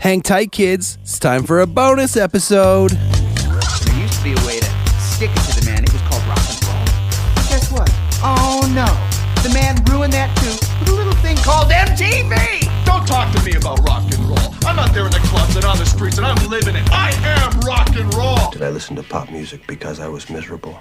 Hang tight, kids. It's time for a bonus episode. There used to be a way to stick it to the man. It was called rock and roll. But guess what? Oh, no. The man ruined that, too, with a little thing called MTV. Don't talk to me about rock and roll. I'm not there in the clubs and on the streets, and I'm living it. I am rock and roll. Did I listen to pop music because I was miserable?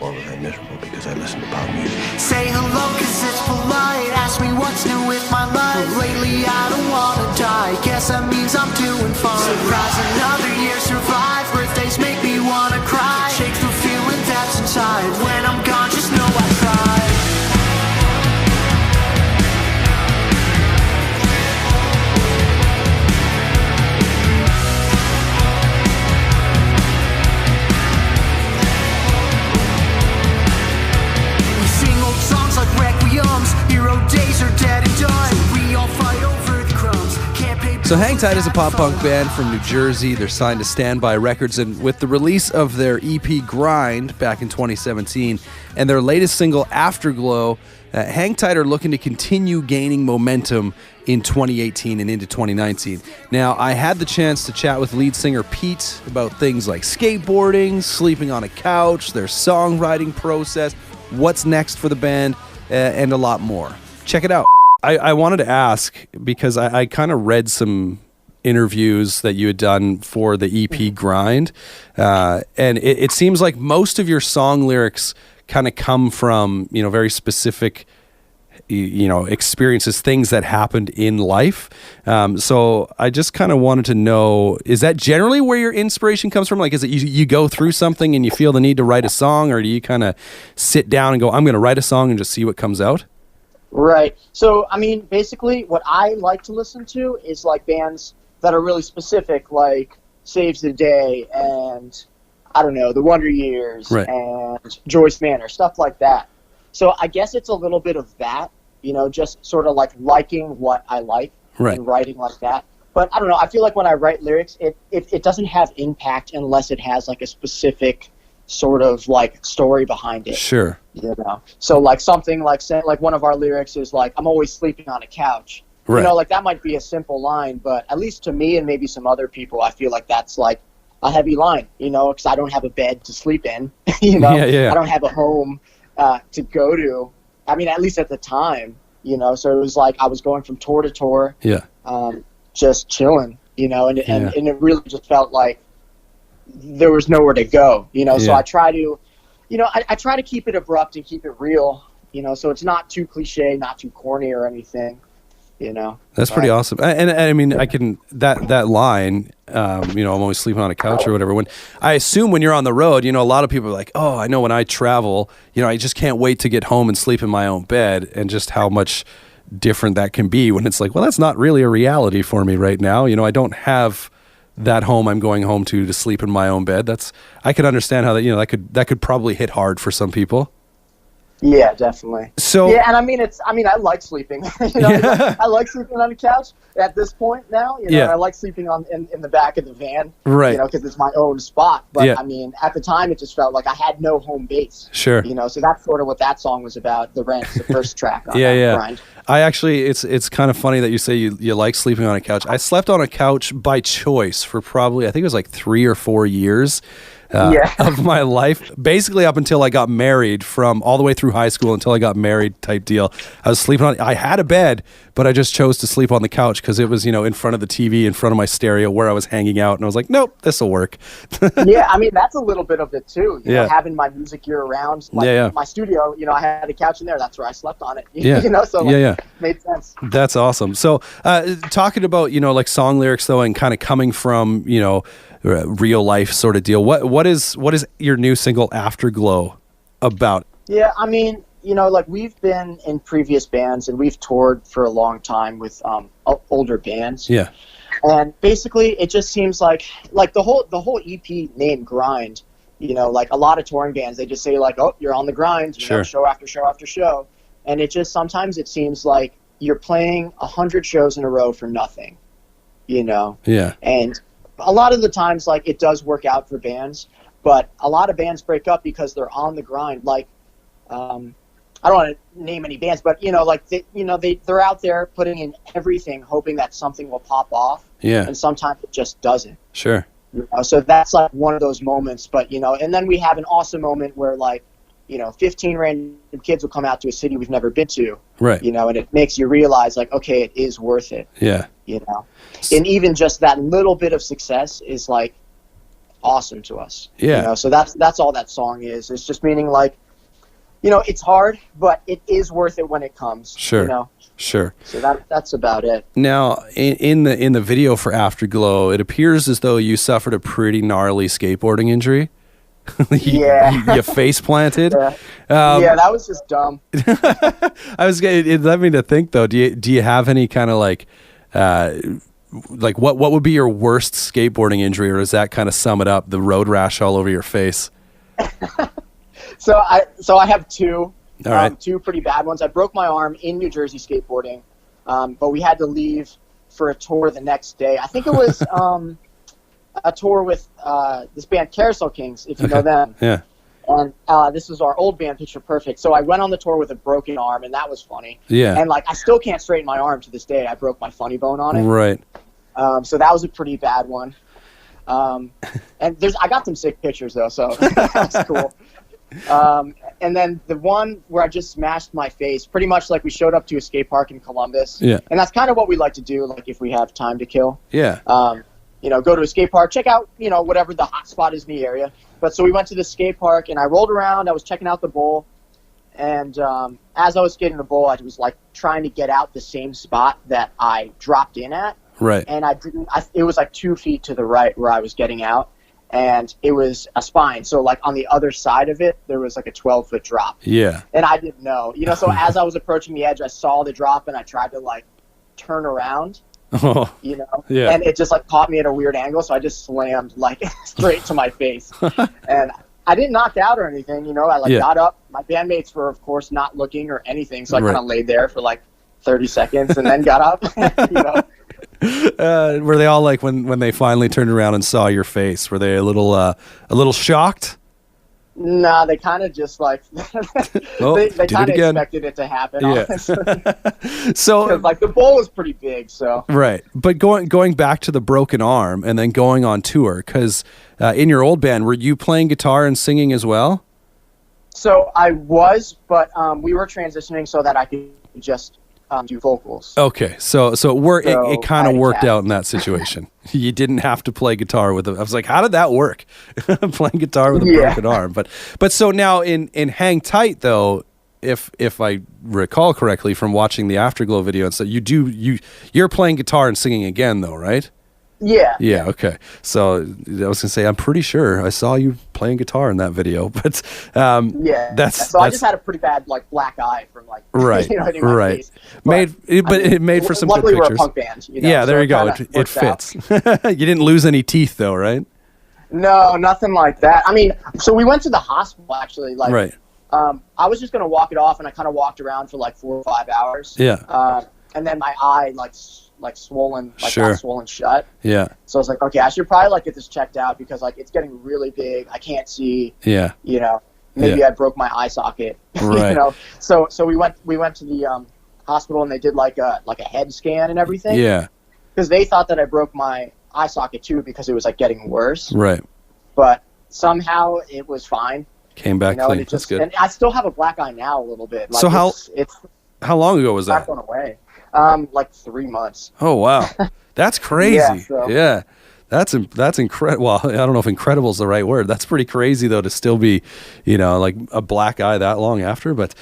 Or was I miserable because I listened to pop music? Say hello cause it's polite. Ask me what's new with my life. But lately I don't wanna die. Guess that means I'm doing fine. Surprise, another year survive. Birthdays make me wanna cry. Shake the feeling that's inside. When I'm gone, just know I tried. Like requiems, hero days are dead and done. We all fight over the crumbs. Can't pay. So Hang Tight is a pop-punk band from New Jersey. They're signed to Standby Records, and with the release of their EP Grind back in 2017 and their latest single Afterglow, Hang Tight are looking to continue gaining momentum in 2018 and into 2019. Now, I had the chance to chat with lead singer Pete about things like skateboarding, sleeping on a couch, their songwriting process, what's next for the band, and a lot more. Check it out. I wanted to ask, because I kind of read some interviews that you had done for the EP Grind, and it seems like most of your song lyrics kind of come from, very specific, experiences, things that happened in life. So I just kind of wanted to know, is that generally where your inspiration comes from? Like, is it you go through something and you feel the need to write a song, or do you kind of sit down and go, I'm going to write a song and just see what comes out? Right. So, basically what I like to listen to is like bands that are really specific, like Saves the Day and, I don't know, The Wonder Years, right, and Joyce Manor, stuff like that. So I guess it's a little bit of that, just sort of like liking what I like, right, and writing like that. But I don't know, I feel like when I write lyrics, it doesn't have impact unless it has like a specific sort of like story behind it. Sure. So like something like, say, like one of our lyrics is like, I'm always sleeping on a couch. Right. Like that might be a simple line, but at least to me and maybe some other people, I feel like that's like a heavy line, because I don't have a bed to sleep in, I don't have a home to go to. At least at the time, so it was like I was going from tour to tour, just chilling, and it really just felt like there was nowhere to go, so I try to, I try to keep it abrupt and keep it real, so it's not too cliche, not too corny or anything. That's pretty awesome. And I can, that line, I'm always sleeping on a couch or whatever. When I assume when you're on the road, a lot of people are like, oh, I know when I travel, I just can't wait to get home and sleep in my own bed, and just how much different that can be when it's like, well, that's not really a reality for me right now. I don't have that home I'm going home to sleep in my own bed. I could understand how that could probably hit hard for some people. Yeah, definitely. So yeah, and I like sleeping. I like sleeping on the couch at this point now. I like sleeping in the back of the van, right? Because it's my own spot. But at the time, it just felt like I had no home base. Sure. So that's sort of what that song was about. The Rent, the first track on Grind. I actually, it's kind of funny that you say you like sleeping on a couch. I slept on a couch by choice for probably, I think it was like 3 or 4 years. Of my life, basically up until I got married, from all the way through high school until I got married type deal. I was sleeping on, I had a bed, but I just chose to sleep on the couch because it was, in front of the TV, in front of my stereo where I was hanging out. And I was like, nope, this will work. Yeah, that's a little bit of it too. Having my music year round. Like my studio, I had a couch in there. That's where I slept on it. Made sense. That's awesome. So talking about, like song lyrics though, and kind of coming from, real life sort of deal. What is your new single Afterglow about? Yeah, like we've been in previous bands and we've toured for a long time with older bands. Yeah. And basically it just seems like the whole EP name Grind, like a lot of touring bands, they just say like, oh, you're on the grind, show after show after show. And it just, sometimes it seems like you're playing 100 shows in a row for nothing, Yeah. And a lot of the times, like, it does work out for bands, but a lot of bands break up because they're on the grind. Like, I don't want to name any bands, but like they're out there putting in everything, hoping that something will pop off. Yeah. And sometimes it just doesn't. Sure. So that's like one of those moments. But and then we have an awesome moment where 15 random kids will come out to a city we've never been to. Right. And it makes you realize like, okay, it is worth it. Yeah. And even just that little bit of success is like awesome to us. Yeah. So that's all that song is. It's just meaning like, it's hard, but it is worth it when it comes. Sure. Sure. So that's about it. Now, in the video for Afterglow, it appears as though you suffered a pretty gnarly skateboarding injury. You face planted. Yeah, that was just dumb. It led me to think though. Do you have any kind of like what would be your worst skateboarding injury, or does that kind of sum it up? The road rash all over your face. So I have two. All right. Two pretty bad ones. I broke my arm in New Jersey skateboarding, but we had to leave for a tour the next day. I think it was a tour with this band Carousel Kings, if you know them. Yeah. And this was our old band, Picture Perfect. So I went on the tour with a broken arm, and that was funny. Yeah. And I still can't straighten my arm to this day. I broke my funny bone on it. Right. So that was a pretty bad one. And I got some sick pictures though, so that's cool. And then the one where I just smashed my face, pretty much like we showed up to a skate park in Columbus. Yeah. And that's kind of what we like to do, like if we have time to kill. Yeah. Go to a skate park, check out, whatever the hot spot is in the area. But so we went to the skate park and I rolled around, I was checking out the bowl. And as I was skating the bowl, I was trying to get out the same spot that I dropped in at. Right. And it was 2 feet to the right where I was getting out. And it was a spine. So on the other side of it, there was a 12-foot drop. Yeah. And I didn't know. So as I was approaching the edge, I saw the drop and I tried to turn around. Oh. Yeah. And it just caught me at a weird angle, so I just slammed straight to my face. And I didn't knock out or anything, I got up. My bandmates were of course not looking or anything, so I kind of laid there for 30 seconds and then got up. Were they all when they finally turned around and saw your face, were they a little shocked? Nah, they kind of just they kind of expected it to happen. Yeah. So because the bowl was pretty big, so right. But going back to the broken arm and then going on tour, because in your old band, were you playing guitar and singing as well? So I was, but we were transitioning so that I could just do vocals. Okay, so it kind of worked out in that situation. You didn't have to play guitar with I was like, how did that work? Playing guitar with a broken arm. But so now in Hang Tight though, if I recall correctly from watching the Afterglow video and so you're playing guitar and singing again though, right? Yeah. Yeah, okay. So I was gonna say I'm pretty sure I saw you playing guitar in that video, but So I just had a pretty bad black eye from right, hitting my right. face. It made for some good luckily pictures. We're a punk band, Yeah, there you go. It fits. You didn't lose any teeth though, right? No, nothing like that. I mean, so we went to the hospital actually. Right. I was just gonna walk it off, and I kind of walked around for 4 or 5 hours. Yeah. And then my eye swollen, sure. got swollen shut. Yeah. So I was like, okay, I should probably get this checked out because it's getting really big. I can't see. Yeah. Maybe I broke my eye socket. Right. So we went to the hospital and they did a head scan and everything. Yeah. Because they thought that I broke my eye socket too because it was getting worse. Right. But somehow it was fine. Came back clean. That's good. And I still have a black eye now a little bit. So how long ago was that? Not going away. 3 months. Oh wow, that's crazy. Yeah. That's incredible. Well, I don't know if incredible is the right word. That's pretty crazy though to still be, a black eye that long after. But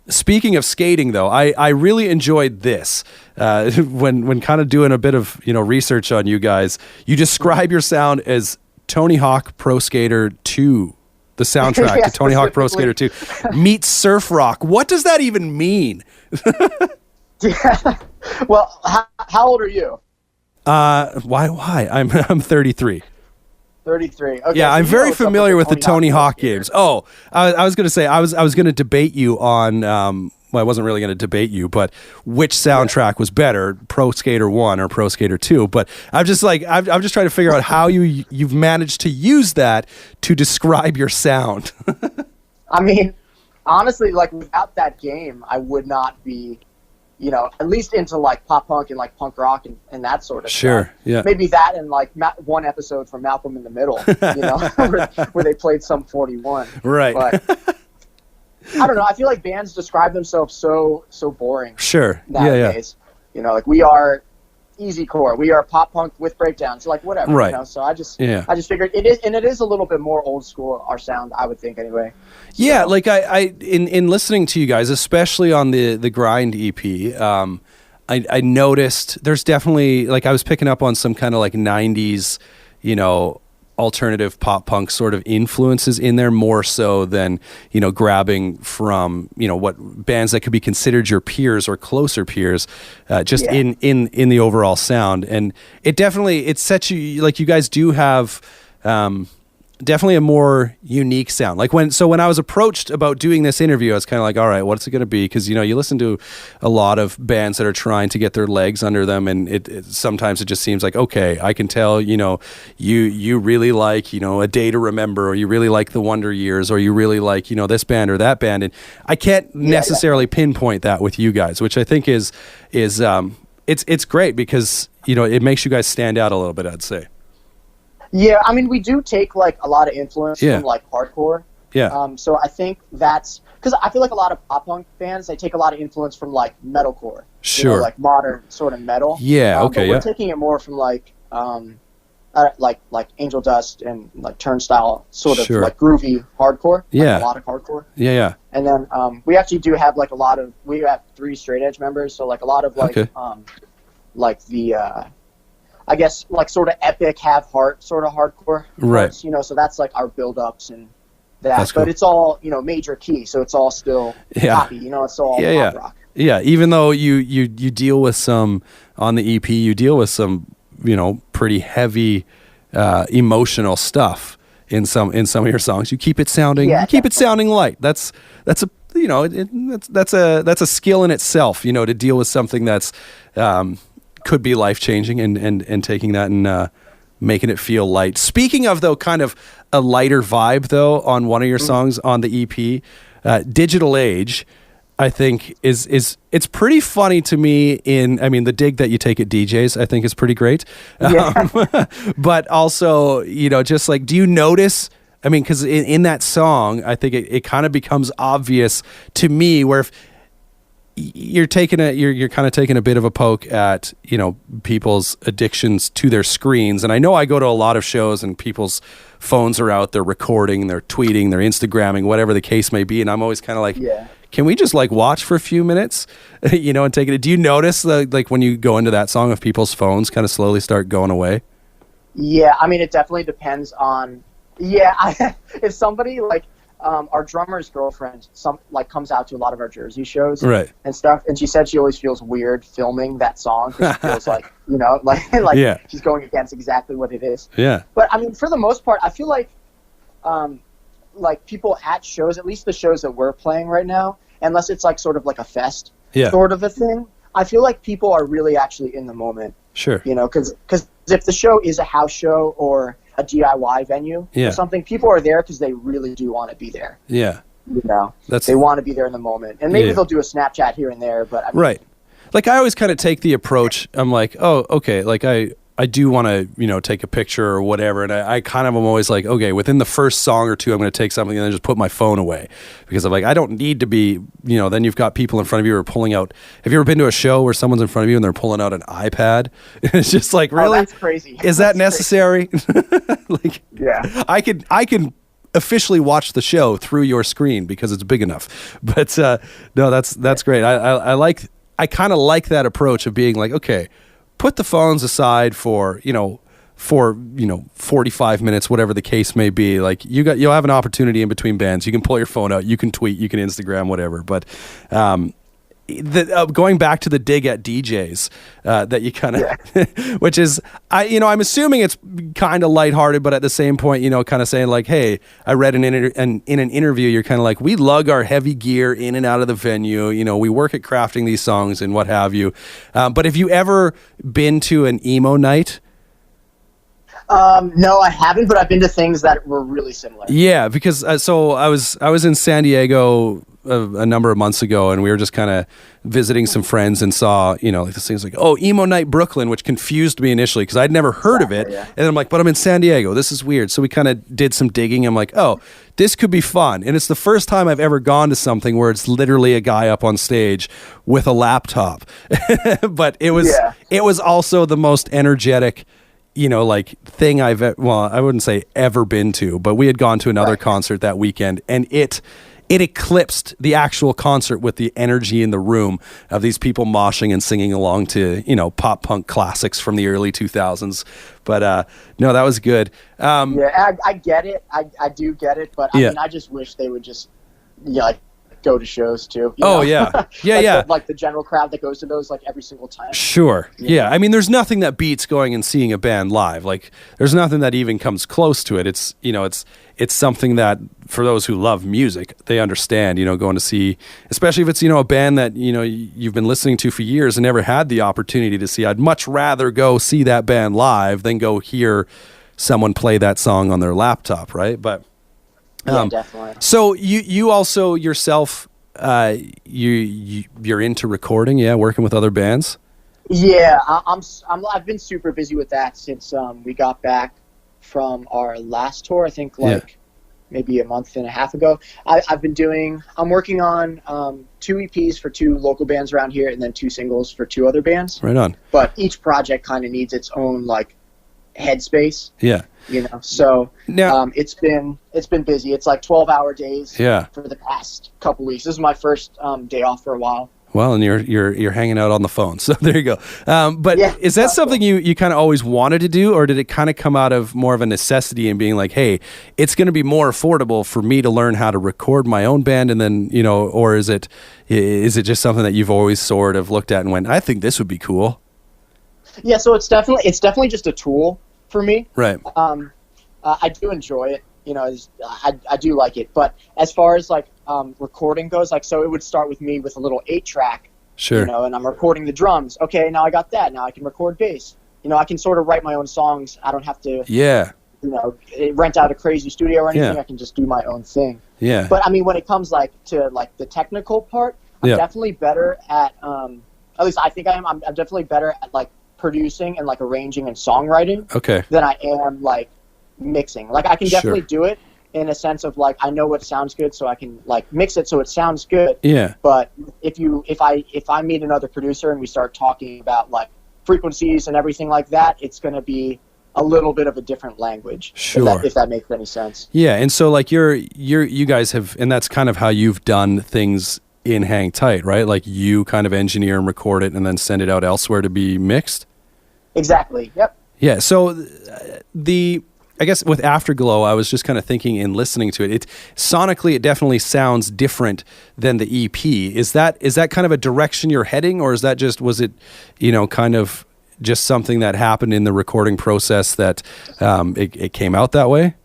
speaking of skating though, I really enjoyed this when kind of doing a bit of research on you guys. You describe your sound as Tony Hawk Pro Skater 2. The soundtrack to Tony Hawk Pro Skater 2 meets surf rock. What does that even mean? Well, how old are you? Why? I'm 33. 33. Okay, yeah, I'm very familiar with the Tony Hawk games. Oh, I was going to say I was going to debate you on. Well, I wasn't really going to debate you, but which soundtrack was better, Pro Skater 1 or Pro Skater 2? But I'm just I'm just trying to figure out how you've managed to use that to describe your sound. I mean, honestly, like without that game, I would not be, at least into like pop punk and like punk rock and that sort of Sure, stuff. yeah. Maybe that and like one episode from Malcolm in the Middle, where they played Sum 41. Right. But I don't know. I feel like bands describe themselves so boring. Sure. Nowadays, like we are easy core, we are pop punk with breakdowns, like whatever. Right. So I just figured it is a little bit more old school, our sound, I would think anyway. Yeah, So, like I in listening to you guys, especially on the Grind EP, I noticed there's definitely, like, I was picking up on some kind of like 90s, alternative pop punk sort of influences in there, more so than, grabbing from, what bands that could be considered your peers or closer peers, just in the overall sound. And it sets you, like, you guys do have, definitely a more unique sound. Like when I was approached about doing this interview, I was kind of like, all right, what's it going to be? Because, you listen to a lot of bands that are trying to get their legs under them. And it sometimes it just seems like, okay, I can tell, you really like, A Day to Remember, or you really like the Wonder Years, or you really like, this band or that band. And I can't necessarily pinpoint that with you guys, which I think is it's great because, it makes you guys stand out a little bit, I'd say. Yeah, I mean, we do take like a lot of influence from like hardcore. Yeah. So I think that's because I feel like a lot of pop punk bands, they take a lot of influence from like metalcore. Sure. Like modern sort of metal. Yeah. Okay. But we're taking it more from like Angel Dust and like Turnstile, sort of like groovy hardcore. Yeah. Like a lot of hardcore. Yeah. And then we actually do have like we have 3 straight edge members, so like a lot of like like the I guess like sort of epic, have heart sort of hardcore parts, right? So that's like our build-ups and that. That's cool. But it's all major key, so it's all still poppy. It's all pop rock. Yeah, even though you deal with some on the EP, you deal with some pretty heavy emotional stuff in some of your songs. You keep it sounding it sounding light. That's a that's a skill in itself. To deal with something that's could be life-changing and taking that and making it feel light. Speaking of, though, kind of a lighter vibe, though, on one of your songs on the EP, Digital Age, I think is it's pretty funny to me the dig that you take at DJs, I think is pretty great. But also, just like, do you notice, because in that song, I think it kind of becomes obvious to me where if you're kind of taking a bit of a poke at people's addictions to their screens. And I know I go to a lot of shows and people's phones are out, they're recording, they're tweeting, they're Instagramming, whatever the case may be, and I'm always kind of like, can we just like watch for a few minutes and take it? Do you notice like when you go into that song, if people's phones kind of slowly start going away? It definitely depends on if somebody like our drummer's girlfriend comes out to a lot of our Jersey shows and stuff, and she said she always feels weird filming that song because she feels like she's going against exactly what it is. But for the most part, I feel like people at shows, at least the shows that we're playing right now, unless it's like sort of like a fest sort of a thing, I feel like people are really actually in the moment. Sure. Because if the show is a house show or a DIY venue or something, people are there because they really do want to be there. They want to be there in the moment, and maybe they'll do a Snapchat here and there, but right. Like I always kind of take the approach, I'm like, oh, okay, like I do want to, take a picture or whatever. And I kind of am always like, okay, within the first song or two, I'm going to take something and then just put my phone away because I'm like, I don't need to be, then you've got people in front of you who are pulling out. Have you ever been to a show where someone's in front of you and they're pulling out an iPad? It's just like, really? That's crazy. Is that necessary? I can officially watch the show through your screen because it's big enough. But no, that's great. I kind of like that approach of being like, okay, put the phones aside for 45 minutes, whatever the case may be. Like you'll have an opportunity in between bands. You can pull your phone out, you can tweet, you can Instagram, whatever. But going back to the dig at DJs that you kind of, which is, I'm assuming it's kind of lighthearted, but at the same point, kind of saying like, hey, I read in an interview, you're kind of like, we lug our heavy gear in and out of the venue. We work at crafting these songs and what have you. But have you ever been to an emo night? No, I haven't, but I've been to things that were really similar. Yeah, because so I was in San Diego a number of months ago, and we were just kind of visiting some friends and saw, like this thing's like, oh, Emo Night Brooklyn, which confused me initially because I'd never heard of it. Yeah. And I'm like, but I'm in San Diego. This is weird. So we kind of did some digging. I'm like, oh, this could be fun. And it's the first time I've ever gone to something where it's literally a guy up on stage with a laptop. But it was also the most energetic thing I wouldn't say ever been to, but we had gone to another concert that weekend, and it eclipsed the actual concert with the energy in the room of these people moshing and singing along to, pop punk classics from the early 2000s. But no, that was good. I get it. I do get it, but I mean, I just wish they would just, go to shows too. Like the general crowd that goes to those every single time. Sure. Yeah. I mean, there's nothing that beats going and seeing a band live. Like, there's nothing that even comes close to it. It's it's something that for those who love music, they understand. Going to see, especially if it's a band that you've been listening to for years and never had the opportunity to see. I'd much rather go see that band live than go hear someone play that song on their laptop, right? But definitely. So you also yourself, you're into recording, working with other bands. Yeah, I've been super busy with that since we got back from our last tour. I think maybe a month and a half ago. I'm working on 2 EPs for 2 local bands around here, and then 2 singles for 2 other bands. Right on. But each project kind of needs its own headspace. Yeah. So now, it's been busy. It's 12-hour days for the past couple weeks. This is my first day off for a while. Well, and you're hanging out on the phone, so there you go. But is that something you kind of always wanted to do, or did it kind of come out of more of a necessity and being like, hey, it's going to be more affordable for me to learn how to record my own band, and then or is it just something that you've always sort of looked at and went, I think this would be cool? Yeah, so it's definitely just a tool for me. Right. I do enjoy it. I do like it. But as far as recording goes, so it would start with me with a little 8-track. Sure. And I'm recording the drums. Okay, now I got that. Now I can record bass. I can sort of write my own songs. I don't have to. Yeah. Rent out a crazy studio or anything. I can just do my own thing. Yeah. But I mean, when it comes to the technical part, I'm definitely better at. At least I think I am. I'm definitely better at producing and arranging and songwriting. Okay. Than I am mixing. I can definitely do it in a sense of I know what sounds good, so I can mix it so it sounds good. Yeah. But if I meet another producer and we start talking about frequencies and everything like that, it's going to be a little bit of a different language. Sure. If that makes any sense. Yeah, and so you guys have, and that's kind of how you've done things in Hang Tight, right? You kind of engineer and record it and then send it out elsewhere to be mixed. Exactly. Yep. Yeah. So I guess with Afterglow, I was just kind of thinking in listening to it, sonically, it definitely sounds different than the EP. Is that kind of a direction you're heading, or was it, kind of just something that happened in the recording process that it came out that way?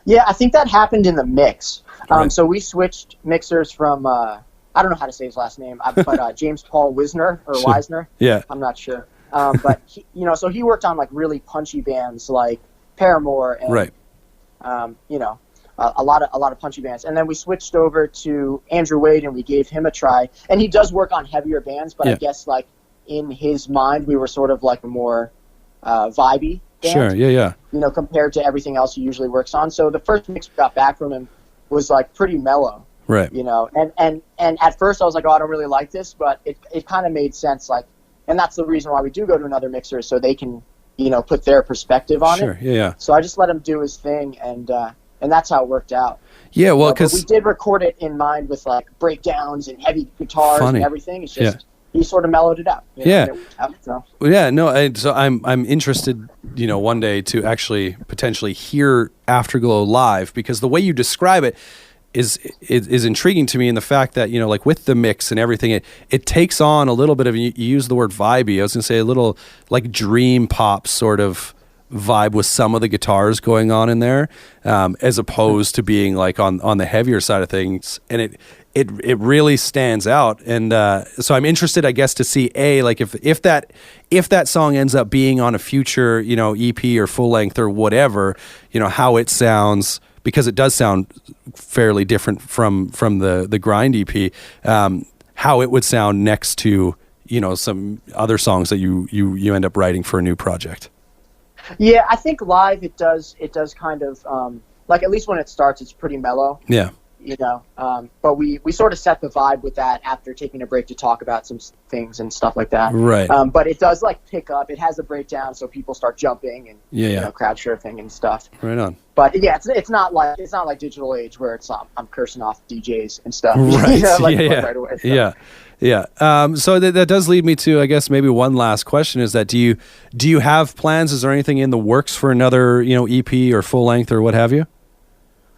Yeah, I think that happened in the mix. Right. So we switched mixers from, I don't know how to say his last name, but James Paul Wisner or Sure. Wisner. Yeah. I'm not sure. But he, so he worked on really punchy bands like Paramore and right. A lot of punchy bands, and then we switched over to Andrew Wade and we gave him a try, and he does work on heavier bands, but I guess in his mind we were sort of a more vibey band. Sure. Yeah. Compared to everything else he usually works on. So the first mix we got back from him was pretty mellow. Right. And at first I was like, oh, I don't really like this, but it kind of made sense. And that's the reason why we do go to another mixer, so they can, put their perspective on it. Sure, yeah. So I just let him do his thing, and that's how it worked out. Yeah, well, because we did record it in mind with breakdowns and heavy guitars and everything. It's just he sort of mellowed it out. Yeah. So I'm interested, one day to actually potentially hear Afterglow live, because the way you describe it is intriguing to me in the fact that, with the mix and everything, it takes on a little bit of, you use the word vibey. I was going to say a little dream pop sort of vibe with some of the guitars going on in there, as opposed to being on the heavier side of things. And it really stands out. And so I'm interested, I guess, to see if that song ends up being on a future, EP or full length or whatever, how it sounds because it does sound fairly different from the Grind EP, how it would sound next to, you know, some other songs that you end up writing for a new project. Yeah, I think live it does kind of like, at least when it starts, it's pretty mellow. Yeah. You know, but we sort of set the vibe with that after taking a break to talk about some things and stuff like that. Right. But it does like pick up. It has a breakdown, so people start jumping and you know, crowd surfing and stuff. Right on. But yeah, it's not like Digital Age where it's I'm cursing off DJs and stuff. Right. You know, like, yeah. Right away, so. Yeah. So that does lead me to, I guess, maybe one last question is that do you have plans? Is there anything in the works for another, you know, EP or full length or what have you?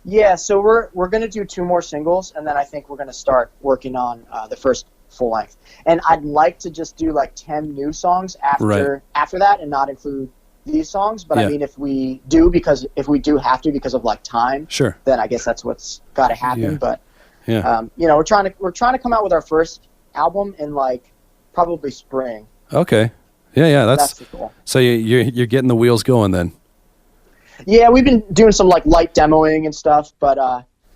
Yeah, so we're gonna do 2 more singles, and then I think we're gonna start working on the first full length. And I'd like to just do like 10 new songs after that, and not include these songs. But I mean, if we do have to because of like time, sure, then I guess that's what's got to happen. Yeah. But yeah, you know, we're trying to come out with our first album in like probably spring. Okay. Yeah, that's the goal. So you're getting the wheels going then. Yeah, we've been doing some like light demoing and stuff, but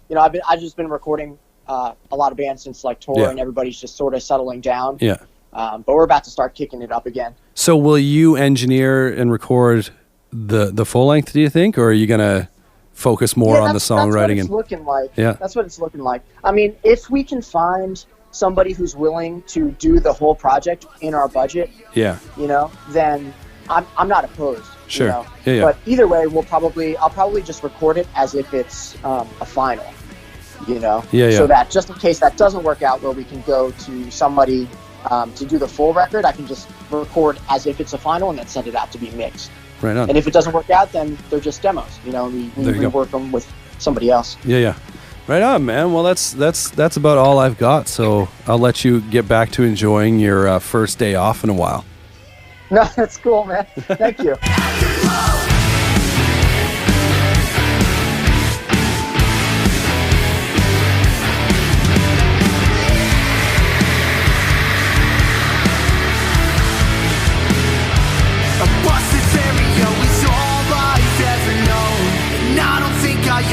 you know, I've just been recording a lot of bands since like tour, and everybody's just sort of settling down. Yeah. But we're about to start kicking it up again. So will you engineer and record the full length, do you think, or are you gonna focus more on the songwriting? That's what it's looking like. Yeah. That's what it's looking like. I mean, if we can find somebody who's willing to do the whole project in our budget, yeah, you know, then I'm not opposed. Sure. You know? Yeah. But either way, I'll probably just record it as if it's a final. You know. Yeah. So that just in case that doesn't work out, where we can go to somebody to do the full record, I can just record as if it's a final and then send it out to be mixed. Right on. And if it doesn't work out, then they're just demos. You know, we rework them with somebody else. Yeah. Right on, man. Well, that's about all I've got. So I'll let you get back to enjoying your first day off in a while. No, that's cool, man. Thank you.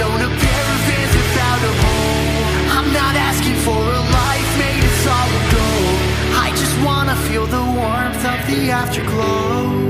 Own a pair of hands without a home. I'm not asking for a life made of solid gold. I just wanna feel the warmth of the afterglow.